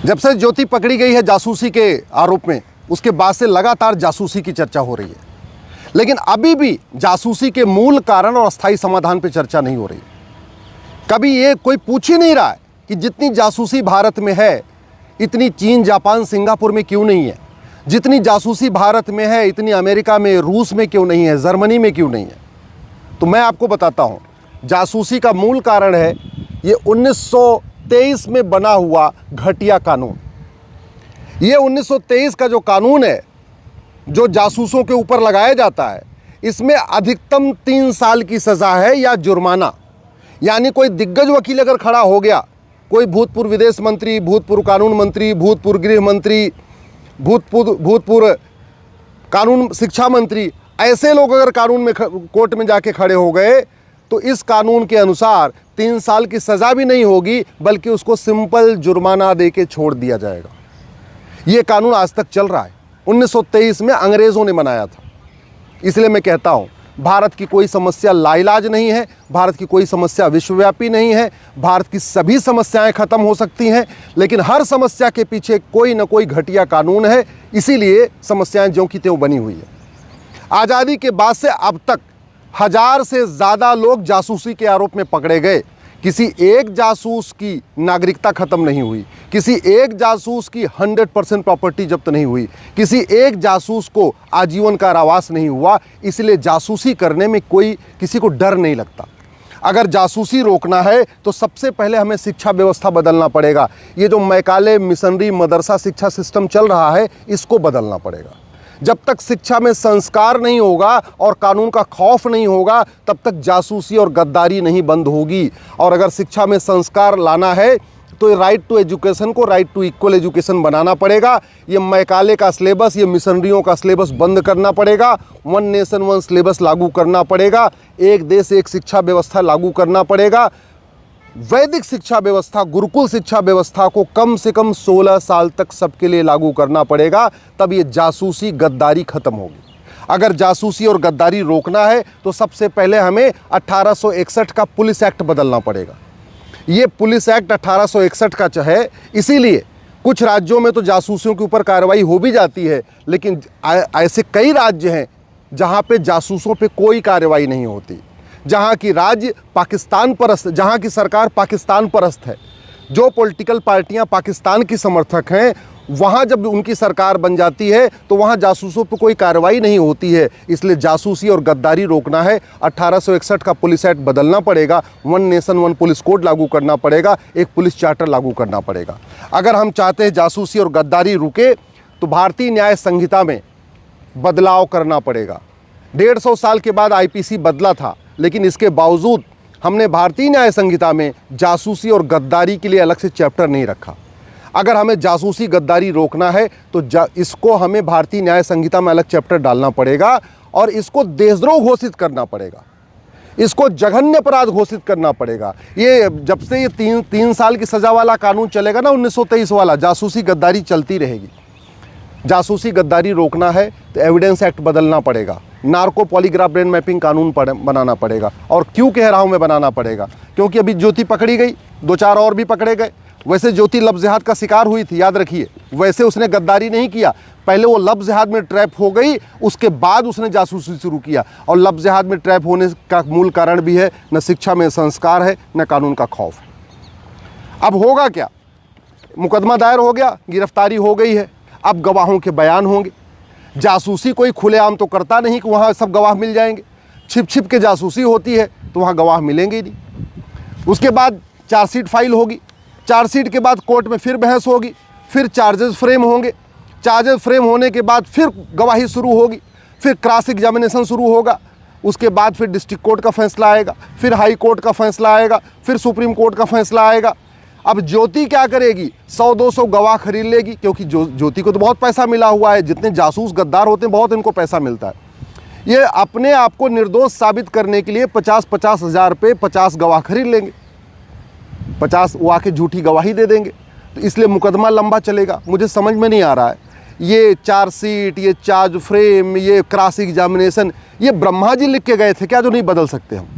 जब से ज्योति पकड़ी गई है जासूसी के आरोप में, उसके बाद से लगातार जासूसी की चर्चा हो रही है, लेकिन अभी भी जासूसी के मूल कारण और अस्थायी समाधान पर चर्चा नहीं हो रही। कभी ये कोई पूछ ही नहीं रहा है कि जितनी जासूसी भारत में है, इतनी चीन, जापान, सिंगापुर में क्यों नहीं है? जितनी जासूसी भारत में है, इतनी अमेरिका में, रूस में क्यों नहीं है? जर्मनी में क्यों नहीं है? तो मैं आपको बताता हूँ, जासूसी का मूल कारण है ये 1923 में बना हुआ घटिया कानून। ये 1923 का जो कानून है, जो जासूसों के ऊपर लगाया जाता है, इसमें अधिकतम 3 साल की सज़ा है या जुर्माना। यानी कोई दिग्गज वकील अगर खड़ा हो गया, कोई भूतपूर्व विदेश मंत्री, भूतपूर्व कानून मंत्री, भूतपूर्व गृह मंत्री, भूतपूर्व कानून शिक्षा मंत्री, ऐसे लोग अगर कानून में कोर्ट में जाके खड़े हो गए तो इस कानून के अनुसार 3 साल की सज़ा भी नहीं होगी, बल्कि उसको सिंपल जुर्माना दे के छोड़ दिया जाएगा। ये कानून आज तक चल रहा है, 1923 में अंग्रेज़ों ने बनाया था। इसलिए मैं कहता हूँ, भारत की कोई समस्या लाइलाज नहीं है, भारत की कोई समस्या विश्वव्यापी नहीं है। भारत की सभी समस्याएं खत्म हो सकती हैं, लेकिन हर समस्या के पीछे कोई ना कोई घटिया कानून है, इसीलिए समस्याएं ज्यों की त्यों बनी हुई है। आज़ादी के बाद से अब तक 1000 से ज़्यादा लोग जासूसी के आरोप में पकड़े गए। किसी एक जासूस की नागरिकता खत्म नहीं हुई, किसी एक जासूस की 100% प्रॉपर्टी जब्त नहीं हुई, किसी एक जासूस को आजीवन कारावास नहीं हुआ। इसलिए जासूसी करने में कोई किसी को डर नहीं लगता। अगर जासूसी रोकना है तो सबसे पहले हमें शिक्षा व्यवस्था बदलना पड़ेगा। ये जो मैकाले मिशनरी मदरसा शिक्षा सिस्टम चल रहा है, इसको बदलना पड़ेगा। जब तक शिक्षा में संस्कार नहीं होगा और कानून का खौफ नहीं होगा, तब तक जासूसी और गद्दारी नहीं बंद होगी। और अगर शिक्षा में संस्कार लाना है तो राइट टू एजुकेशन को राइट टू इक्वल एजुकेशन बनाना पड़ेगा। ये मैकाले का सिलेबस, ये मिशनरियों का सिलेबस बंद करना पड़ेगा। 1 नेशन 1 सिलेबस लागू करना पड़ेगा। एक देश एक शिक्षा व्यवस्था लागू करना पड़ेगा। वैदिक शिक्षा व्यवस्था, गुरुकुल शिक्षा व्यवस्था को कम से कम 16 साल तक सबके लिए लागू करना पड़ेगा। तब ये जासूसी गद्दारी खत्म होगी। अगर जासूसी और गद्दारी रोकना है तो सबसे पहले हमें 1861 का पुलिस एक्ट बदलना पड़ेगा। ये पुलिस एक्ट 1861 का है, इसीलिए कुछ राज्यों में तो जासूसियों के ऊपर कार्रवाई हो भी जाती है, लेकिन ऐसे कई राज्य हैं जहाँ पे जासूसों पे कोई कार्रवाई नहीं होती, जहाँ की राज्य पाकिस्तान परस्त, जहाँ की सरकार पाकिस्तान परस्त है। जो पॉलिटिकल पार्टियाँ पाकिस्तान की समर्थक हैं, वहाँ जब उनकी सरकार बन जाती है तो वहाँ जासूसों पर कोई कार्रवाई नहीं होती है। इसलिए जासूसी और गद्दारी रोकना है, 1861 का पुलिस एक्ट बदलना पड़ेगा, 1 नेशन 1 पुलिस कोड लागू करना पड़ेगा, एक पुलिस चार्टर लागू करना पड़ेगा। अगर हम चाहते हैं जासूसी और गद्दारी रुके तो भारतीय न्याय संहिता में बदलाव करना पड़ेगा। 150 साल के बाद आईपीसी बदला था, लेकिन इसके बावजूद हमने भारतीय न्याय संहिता में जासूसी और गद्दारी के लिए अलग से चैप्टर नहीं रखा। अगर हमें जासूसी गद्दारी रोकना है तो इसको हमें भारतीय न्याय संहिता में अलग चैप्टर डालना पड़ेगा और इसको देशद्रोह घोषित करना पड़ेगा, इसको जघन्य अपराध घोषित करना पड़ेगा। ये जब से ये 3 साल की सज़ा वाला कानून चलेगा ना, 1923 वाला, जासूसी गद्दारी चलती रहेगी। जासूसी गद्दारी रोकना है तो एविडेंस एक्ट बदलना पड़ेगा, नार्को पॉलीग्राफ ब्रेन मैपिंग कानून बनाना पड़ेगा। और क्यों कह रहा हूँ मैं बनाना पड़ेगा, क्योंकि अभी ज्योति पकड़ी गई, 2-4 और भी पकड़े गए। वैसे ज्योति लव जिहाद का शिकार हुई थी, याद रखिए। वैसे उसने गद्दारी नहीं किया, पहले वो लव जिहाद में ट्रैप हो गई, उसके बाद उसने जासूसी शुरू किया। और लव जिहाद में ट्रैप होने का मूल कारण भी है, न शिक्षा में संस्कार है, न कानून का खौफ है। अब होगा क्या, मुकदमा दायर हो गया, गिरफ्तारी हो गई है, अब गवाहों के बयान होंगे। जासूसी कोई खुलेआम तो करता नहीं कि वहाँ सब गवाह मिल जाएंगे, छिप छिप के जासूसी होती है तो वहाँ गवाह मिलेंगे ही नहीं। उसके बाद चार्जशीट फाइल होगी, चार्जशीट के बाद कोर्ट में फिर बहस होगी, फिर चार्जेस फ्रेम होंगे, चार्जेस फ्रेम होने के बाद फिर गवाही शुरू होगी, फिर क्रॉस एग्जामिनेशन शुरू होगा, उसके बाद फिर डिस्ट्रिक्ट कोर्ट का फैसला आएगा, फिर हाई कोर्ट का फैसला आएगा, फिर सुप्रीम कोर्ट का फैसला आएगा। अब ज्योति क्या करेगी, 100-200 गवाह खरीद लेगी, क्योंकि ज्योति को तो बहुत पैसा मिला हुआ है। जितने जासूस गद्दार होते हैं, बहुत इनको पैसा मिलता है। ये अपने आप को निर्दोष साबित करने के लिए 50-50 हज़ार पे 50 गवाह खरीद लेंगे, 50 वो आके झूठी गवाही दे देंगे। तो इसलिए मुकदमा लंबा चलेगा। मुझे समझ में नहीं आ रहा है, ये चार्जशीट, ये चार्ज फ्रेम, ये क्रॉस एग्जामिनेशन, ये ब्रह्मा जी लिख के गए थे क्या, जो नहीं बदल सकते हम?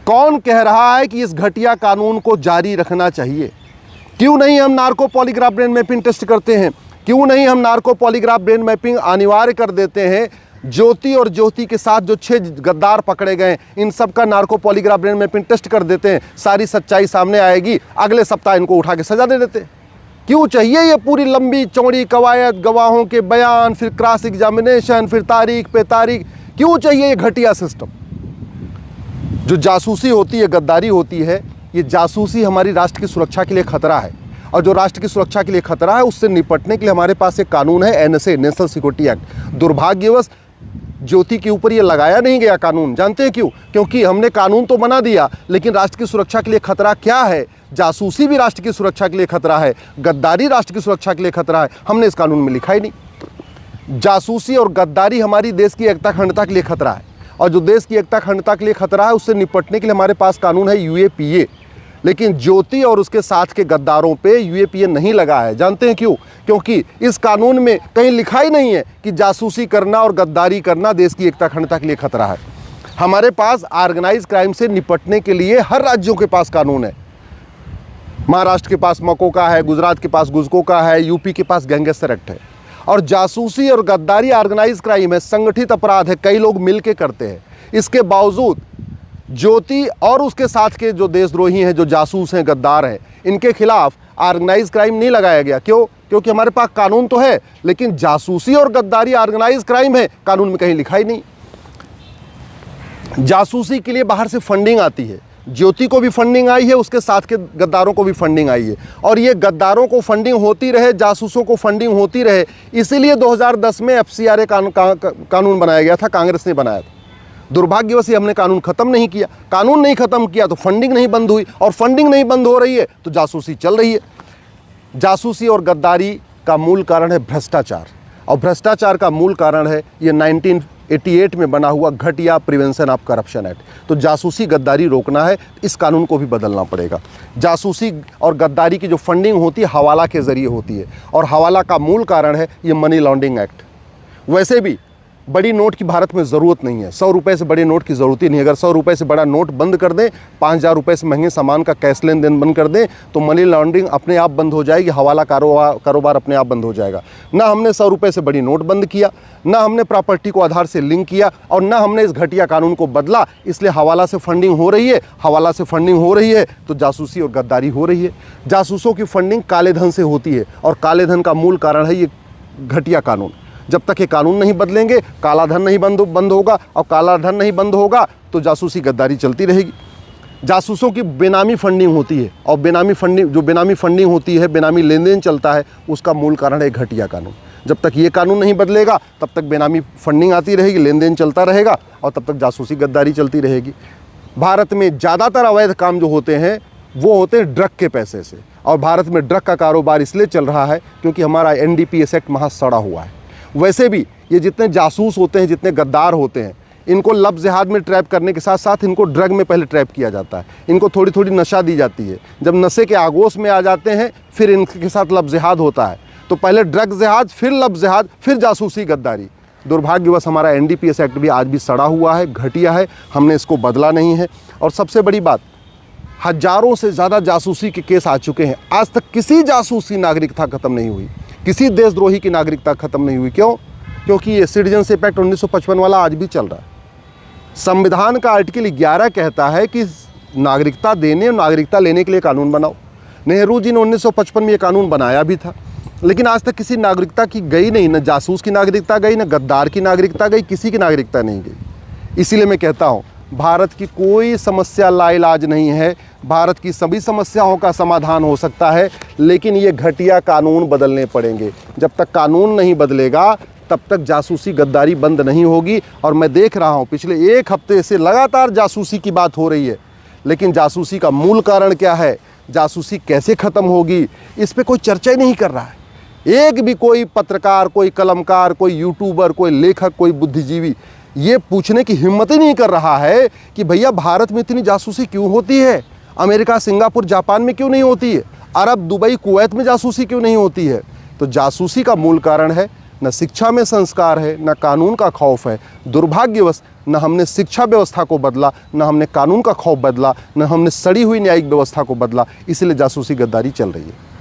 कौन कह रहा है कि इस घटिया कानून को जारी रखना चाहिए? क्यों नहीं हम narco polygraph brain mapping test करते हैं? क्यों नहीं हम नार्को पॉलीग्राफ ब्रेन मैपिंग अनिवार्य कर देते हैं? ज्योति और ज्योति के साथ जो 6 गद्दार पकड़े गए, इन सब का narco polygraph brain mapping test कर देते हैं, सारी सच्चाई सामने आएगी, अगले सप्ताह इनको उठा के सजा दे देते हैं। क्यों चाहिए ये पूरी लंबी चौड़ी कवायद, गवाहों के बयान, फिर क्रॉस एग्जामिनेशन, फिर तारीख पे तारीख? क्यों चाहिए ये घटिया सिस्टम? जो जासूसी होती है, गद्दारी होती है, ये जासूसी हमारी राष्ट्र की सुरक्षा के लिए खतरा है। और जो राष्ट्र की सुरक्षा के लिए खतरा है, उससे निपटने के लिए हमारे पास एक कानून है, एनएसए, नेशनल सिक्योरिटी एक्ट। दुर्भाग्यवश ज्योति के ऊपर ये लगाया नहीं गया कानून। जानते हैं क्यों? क्योंकि हमने कानून तो बना दिया, लेकिन राष्ट्र की सुरक्षा के लिए खतरा क्या है? जासूसी भी राष्ट्र की सुरक्षा के लिए खतरा है, गद्दारी राष्ट्र की सुरक्षा के लिए खतरा है। हमने इस कानून में लिखा ही नहीं। जासूसी और गद्दारी हमारी देश की एकता अखंडता के लिए खतरा है, और जो देश की एकता अखंडता के लिए खतरा है, उससे निपटने के लिए हमारे पास कानून है यूएपीए। लेकिन ज्योति और उसके साथ के गद्दारों पे यूएपीए नहीं लगा है। जानते हैं क्यों? क्योंकि इस कानून में कहीं लिखा ही नहीं है कि जासूसी करना और गद्दारी करना देश की एकता अखंडता के लिए खतरा है। हमारे पास ऑर्गेनाइज क्राइम से निपटने के लिए हर राज्यों के पास कानून है। महाराष्ट्र के पास मको का है, गुजरात के पास गुजको का है, यूपी के पास गैंगस्टर एक्ट है। और जासूसी और गद्दारी ऑर्गेनाइज क्राइम है, संगठित अपराध है, कई लोग मिल के करते हैं। इसके बावजूद ज्योति और उसके साथ के जो देशद्रोही हैं, जो जासूस हैं, गद्दार हैं, इनके खिलाफ ऑर्गेनाइज क्राइम नहीं लगाया गया। क्यों? क्योंकि हमारे पास कानून तो है, लेकिन जासूसी और गद्दारी ऑर्गेनाइज क्राइम है, कानून में कहीं लिखा ही नहीं। जासूसी के लिए बाहर से फंडिंग आती है, ज्योति को भी फंडिंग आई है, उसके साथ के गद्दारों को भी फंडिंग आई है। और ये गद्दारों को फंडिंग होती रहे, जासूसों को फंडिंग होती रहे, इसीलिए 2010 में FCRA कानून बनाया गया था, कांग्रेस ने बनाया था। दुर्भाग्यवश हमने कानून खत्म नहीं किया। कानून नहीं खत्म किया तो फंडिंग नहीं बंद हुई, और फंडिंग नहीं बंद हो रही है तो जासूसी चल रही है। जासूसी और गद्दारी का मूल कारण है भ्रष्टाचार, और भ्रष्टाचार का मूल कारण है ये 1988 में बना हुआ घटिया प्रिवेंशन ऑफ करप्शन एक्ट। तो जासूसी गद्दारी रोकना है, इस कानून को भी बदलना पड़ेगा। जासूसी और गद्दारी की जो फंडिंग होती है, हवाला के ज़रिए होती है, और हवाला का मूल कारण है ये मनी लॉन्ड्रिंग एक्ट। वैसे भी बड़ी नोट की भारत में ज़रूरत नहीं है, 100 रुपये से बड़े नोट की ज़रूरत ही नहीं। अगर 100 रुपये से बड़ा नोट बंद कर दें, 5000 रुपये से महंगे सामान का कैश लेन देन बंद कर दें, तो मनी लॉन्ड्रिंग अपने आप बंद हो जाएगी, हवाला कारोबार अपने आप बंद हो जाएगा। ना हमने 100 रुपये से बड़ी नोट बंद किया, ना हमने प्रॉपर्टी को आधार से लिंक किया, और ना हमने इस घटिया कानून को बदला। इसलिए हवाला से फंडिंग हो रही है, हवाला से फंडिंग हो रही है तो जासूसी और गद्दारी हो रही है। जासूसों की फंडिंग काले धन से होती है, और काले धन का मूल कारण है ये घटिया कानून। जब तक ये कानून नहीं बदलेंगे, काला धन नहीं बंद होगा, और काला धन नहीं बंद होगा तो जासूसी गद्दारी चलती रहेगी। जासूसों की बेनामी फंडिंग होती है, और बेनामी फंडिंग होती है, बेनामी लेन देन चलता है, उसका मूल कारण है घटिया कानून। जब तक ये कानून नहीं बदलेगा, तब तक बेनामी फंडिंग आती रहेगी, लेन देन चलता रहेगा, और तब तक जासूसी गद्दारी चलती रहेगी। भारत में ज़्यादातर अवैध काम जो होते हैं वो होते हैं ड्रग के पैसे से, और भारत में ड्रग का कारोबार इसलिए चल रहा है क्योंकि हमारा NDPS एक्ट महा सड़ा हुआ है। वैसे भी ये जितने जासूस होते हैं, जितने गद्दार होते हैं, इनको लफ्ज़ जिहाद में ट्रैप करने के साथ साथ इनको ड्रग में पहले ट्रैप किया जाता है। इनको थोड़ी थोड़ी नशा दी जाती है, जब नशे के आगोश में आ जाते हैं फिर इनके साथ लफ्ज़ जिहाद होता है। तो पहले ड्रग जिहाद, फिर लफ्ज़ जिहाद, फिर जासूसी गद्दारी। दुर्भाग्यवश हमारा NDPS एक्ट भी आज भी सड़ा हुआ है, घटिया है, हमने इसको बदला नहीं है। और सबसे बड़ी बात, हजारों से ज़्यादा जासूसी के केस आ चुके हैं, आज तक किसी जासूसी नागरिकता ख़त्म नहीं हुई, किसी देशद्रोही की नागरिकता ख़त्म नहीं हुई। क्यों? क्योंकि ये सिटीजनशिप एक्ट 1955 वाला आज भी चल रहा है। संविधान का आर्टिकल 11 कहता है कि नागरिकता देने और नागरिकता लेने के लिए कानून बनाओ। नेहरू जी ने 1955 में ये कानून बनाया भी था, लेकिन आज तक किसी नागरिकता की गई नहीं, न जासूस की नागरिकता गई, न गद्दार की नागरिकता गई, किसी की नागरिकता नहीं गई। इसीलिए मैं कहता हूँ, भारत की कोई समस्या लाइलाज नहीं है, भारत की सभी समस्याओं का समाधान हो सकता है, लेकिन ये घटिया कानून बदलने पड़ेंगे। जब तक कानून नहीं बदलेगा, तब तक जासूसी गद्दारी बंद नहीं होगी। और मैं देख रहा हूँ पिछले 1 हफ्ते से लगातार जासूसी की बात हो रही है, लेकिन जासूसी का मूल कारण क्या है, जासूसी कैसे ख़त्म होगी, इस पर कोई चर्चा ही नहीं कर रहा है। एक भी कोई पत्रकार, कोई कलमकार, कोई यूट्यूबर, कोई लेखक, कोई बुद्धिजीवी ये पूछने की हिम्मत ही नहीं कर रहा है कि भैया भारत में इतनी जासूसी क्यों होती है, अमेरिका, सिंगापुर, जापान में क्यों नहीं होती है, अरब, दुबई, कुवैत में जासूसी क्यों नहीं होती है। तो जासूसी का मूल कारण है न शिक्षा में संस्कार है, न कानून का खौफ है। दुर्भाग्यवश न हमने शिक्षा व्यवस्था को बदला, न हमने कानून का खौफ बदला, न हमने सड़ी हुई न्यायिक व्यवस्था को बदला, इसलिए जासूसी गद्दारी चल रही है।